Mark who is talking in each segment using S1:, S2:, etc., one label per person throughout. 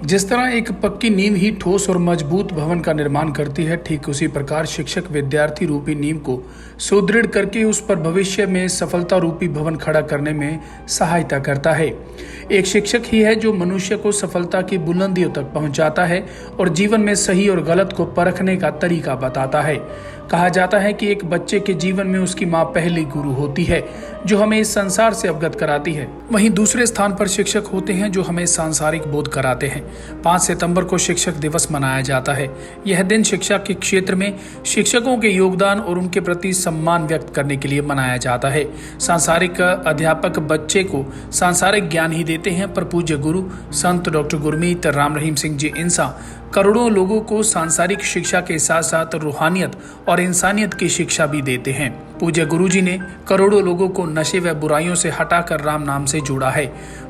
S1: जिस तरह एक पक्की नींव ही ठोस और मजबूत भवन का निर्माण करती है, ठीक उसी प्रकार शिक्षक विद्यार्थी रूपी नींव को सुदृढ़ करके उस पर भविष्य में सफलता रूपी भवन खड़ा करने में सहायता करता है। एक शिक्षक ही है जो मनुष्य को सफलता की बुलंदियों तक पहुंचाता है और जीवन में सही और गलत को परखने का तरीका बताता है। कहा जाता है कि एक बच्चे के जीवन में उसकी माँ पहली गुरु होती है, जो हमें इस संसार से अवगत कराती है। वहीं दूसरे स्थान पर शिक्षक होते हैं जो हमें सांसारिक बोध कराते हैं। 5 सितंबर को शिक्षक दिवस मनाया जाता है। यह दिन शिक्षा के क्षेत्र में शिक्षकों के योगदान और उनके प्रति सम्मान व्यक्त करने के लिए मनाया जाता है। सांसारिक अध्यापक बच्चे को सांसारिक ज्ञान ही देते हैं, पर पूज्य गुरु संत डॉक्टर गुरमीत राम रहीम सिंह जी इंसा करोड़ों लोगों को सांसारिक शिक्षा के साथ साथ रूहानियत और इंसानियत की शिक्षा भी देते हैं। पूज्य गुरु जी ने करोड़ों लोगों को नशे व बुराइयों से हटाकर राम नाम से जोड़ा है।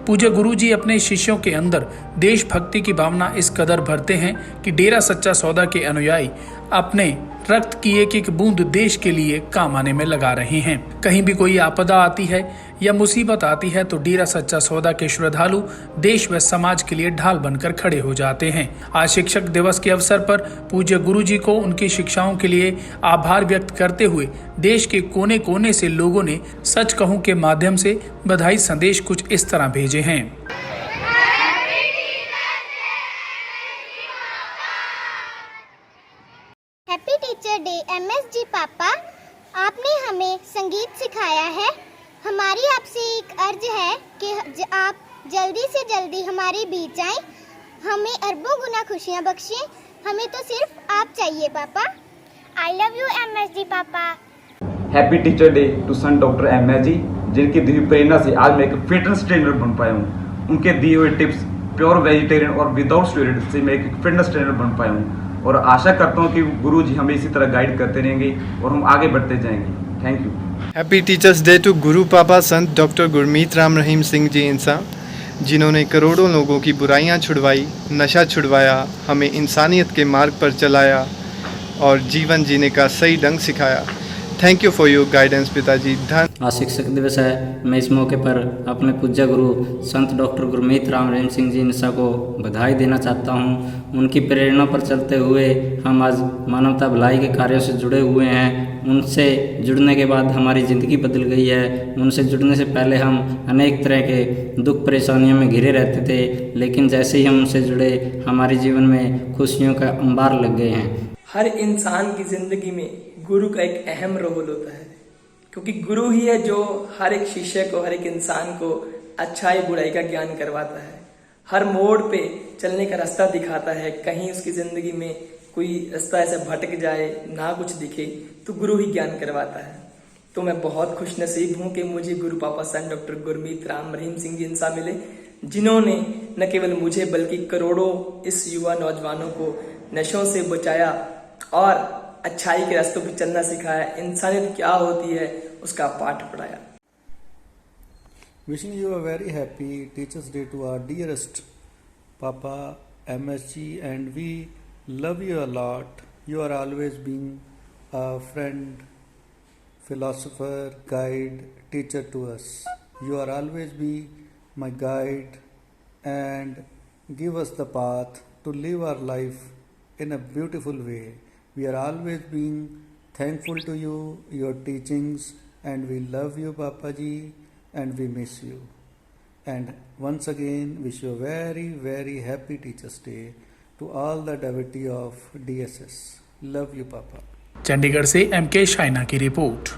S1: पूज्य गुरु जी अपने शिष्यों के अंदर देशभक्ति की भावना इस कदर भरते हैं कि डेरा सच्चा सौदा के अनुयायी अपने रक्त की एक एक बूंद देश के लिए काम आने में लगा रहे हैं। कहीं भी कोई आपदा आती है या मुसीबत आती है तो डेरा सच्चा सौदा के श्रद्धालु देश व समाज के लिए ढाल बनकर खड़े हो जाते हैं। आज शिक्षक दिवस के अवसर पर पूज्य गुरु जी को उनकी शिक्षाओं के लिए आभार व्यक्त करते हुए देश के कोने कोने से लोगों ने सच कहूं के माध्यम से बधाई संदेश कुछ इस तरह भेजे हैं।
S2: हैप्पी टीचर डे एमएसजी पापा, आपने हमें संगीत सिखाया है। हमारी आपसे एक अर्ज है कि आप जल्दी से जल्दी हमारे बीच आएं, हमें अरबों गुना खुशियां बख्शें। हमें तो सिर्फ आप चाहिए पापा। आई लव यू एमएसजी पापा।
S3: Happy teacher day to saint doctor MSG, जिनकी दी हुई प्रेरणा से आज मैं एक फिटनेस ट्रेनर बन पाया हूँ। उनके दिए हुए टिप्स प्योर वेजिटेरियन और विदाउट स्टेरॉइड से मैं एक फिटनेस ट्रेनर बन पाया हूँ और आशा करता हूँ कि गुरु जी हमें इसी तरह गाइड करते रहेंगे और हम आगे बढ़ते जाएंगे। Thank you.
S4: Happy teachers day to Guru पापा संत डॉक्टर गुरमीत राम रहीम सिंह जी इंसा, जिन्होंने करोड़ों लोगों की बुराइयां छुड़वाई, नशा छुड़वाया, हमें इंसानियत के मार्ग पर चलाया और जीवन जीने का सही ढंग सिखाया। Thank you for your guidance पिताजी।
S5: आज शिक्षक दिवस है। मैं इस मौके पर अपने पूज्य गुरु संत डॉक्टर गुरमीत राम रहीम सिंह जी इंसा को बधाई देना चाहता हूं। उनकी प्रेरणा पर चलते हुए हम आज मानवता भलाई के कार्यों से जुड़े हुए हैं। उनसे जुड़ने के बाद हमारी ज़िंदगी बदल गई है। उनसे जुड़ने से पहले हम अनेक तरह के दुख परेशानियों में घिरे रहते थे, लेकिन जैसे ही हम उनसे जुड़े हमारे जीवन में खुशियों का अंबार लग गए हैं।
S6: हर इंसान की ज़िंदगी में गुरु का एक अहम रोल होता है, क्योंकि गुरु ही है जो हर एक शिष्य को, हर एक इंसान को अच्छाई बुराई का ज्ञान करवाता है, हर मोड़ पे चलने का रास्ता दिखाता है। कहीं उसकी ज़िंदगी में कोई रास्ता ऐसा भटक जाए, ना कुछ दिखे, तो गुरु ही ज्ञान करवाता है। तो मैं बहुत खुश नसीब हूँ कि मुझे गुरु पापा सन डॉक्टर गुरमीत राम रहीम सिंह जी इंसा मिले, जिन्होंने न केवल मुझे बल्कि करोड़ों इस युवा नौजवानों को नशों से बचाया और अच्छाई के रास्तों पर चलना सिखाया, इंसानियत क्या होती है उसका पाठ पढ़ाया।
S7: Wishing you a very happy Teachers Day to our dearest Papa MSG, and we love you a lot. You are always being a friend, philosopher, guide, teacher to us. You are always be my guide and give us the path to live our life in a beautiful way. We are always being thankful to you, your teachings, and we love you, Papaji, and we miss you. And once again, wish you a very, very happy Teachers Day to all the devotee of DSS. Love you, Papa.
S1: Chandigarh से MK Shaina की report.